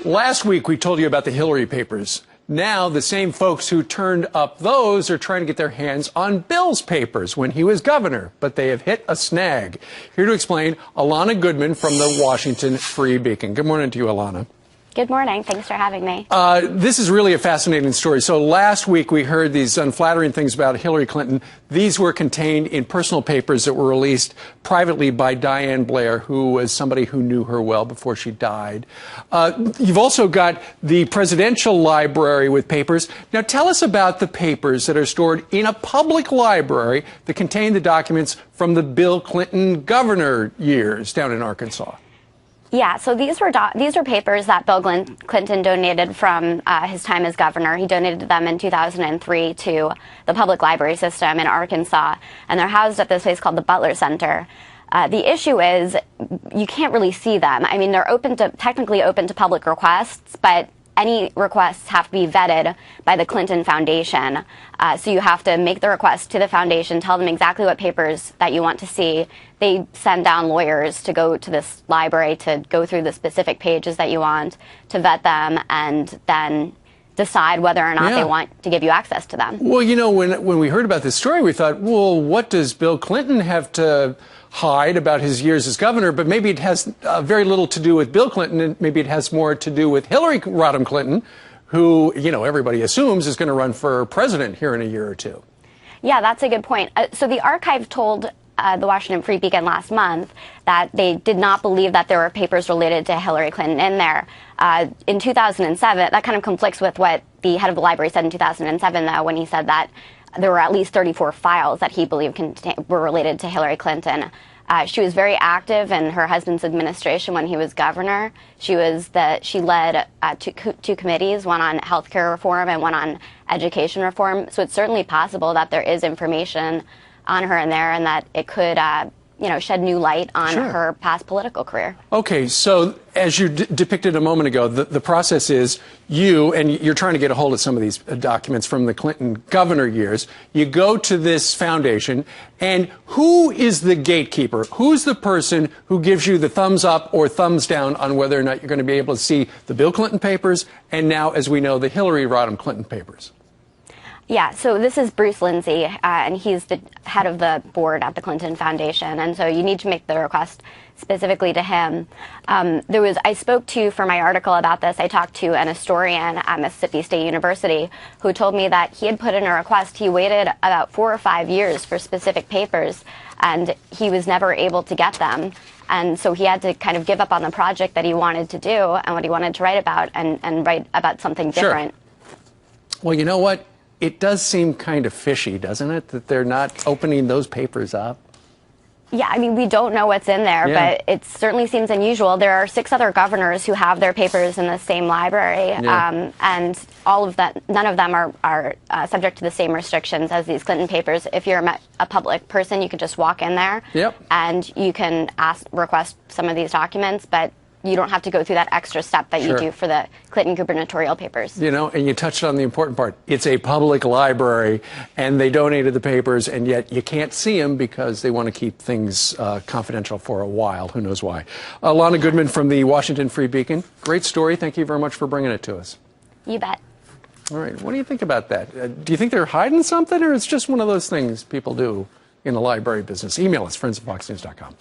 Last week, we told you about the Hillary papers. Now, the same folks who turned up those are trying to get their hands on Bill's papers when he was governor, but they have hit a snag. Here to explain, Alana Goodman from the Washington Free Beacon. Good morning to you, Alana. Good morning. Thanks for having me. This is really a fascinating story. So last week we heard these unflattering things about Hillary Clinton. These were contained in personal papers that were released privately by Diane Blair, who was somebody who knew her well before she died. You've also got the presidential library with papers. Now tell us about the papers that are stored in a public library that contain the documents from the Bill Clinton governor years down in Arkansas. Yeah, so these were papers that Bill Clinton donated from his time as governor. He donated them in 2003 to the public library system in Arkansas, and they're housed at this place called the Butler Center. The issue is you can't really see them. I mean, they're technically open to public requests, but any requests have to be vetted by the Clinton Foundation. So you have to make the request to the foundation, tell them exactly what papers that you want to see. They send down lawyers to go to this library to go through the specific pages that you want, to vet them, and then decide whether or not they want to give you access to them. Well, you know, when we heard about this story, we thought, well, what does Bill Clinton have to hide about his years as governor? But maybe it has very little to do with Bill Clinton, and maybe it has more to do with Hillary Rodham Clinton, who, you know, everybody assumes is going to run for president here in a year or two. Yeah, that's a good point. So the archive told the Washington Free Beacon last month that they did not believe that there were papers related to Hillary Clinton in there. In 2007, that kind of conflicts with what the head of the library said in 2007, though, when he said that there were at least 34 files that he believed were related to Hillary Clinton. She was very active in her husband's administration when he was governor. She led two committees, one on health care reform and one on education reform. So it's certainly possible that there is information on her in there, and that it could shed new light on her past political career. Okay, so as you depicted a moment ago, the process is you're trying to get a hold of some of these documents from the Clinton governor years. You go to this foundation, and who is the gatekeeper? Who's the person who gives you the thumbs up or thumbs down on whether or not you're going to be able to see the Bill Clinton papers and now, as we know, the Hillary Rodham Clinton papers? Yeah, so this is Bruce Lindsay, and he's the head of the board at the Clinton Foundation, and so you need to make the request specifically to him. I spoke to, for my article about this, I talked to an historian at Mississippi State University who told me that he had put in a request. He waited about 4 or 5 years for specific papers, and he was never able to get them. And so he had to kind of give up on the project that he wanted to do and what he wanted to write about, and write about something different. Sure. Well, you know what? It does seem kind of fishy, doesn't it, that they're not opening those papers up? Yeah, I mean, we don't know what's in there, but it certainly seems unusual. There are 6 other governors who have their papers in the same library, and all of that, none of them are subject to the same restrictions as these Clinton papers. If you're a public person, you can just walk in there, and you can request some of these documents, but you don't have to go through that extra step that you do for the Clinton gubernatorial papers. You know, and you touched on the important part. It's a public library, and they donated the papers, and yet you can't see them because they want to keep things confidential for a while. Who knows why? Alana Goodman from the Washington Free Beacon. Great story. Thank you very much for bringing it to us. You bet. All right. What do you think about that? Do you think they're hiding something, or it's just one of those things people do in the library business? Email us, friends@foxnews.com.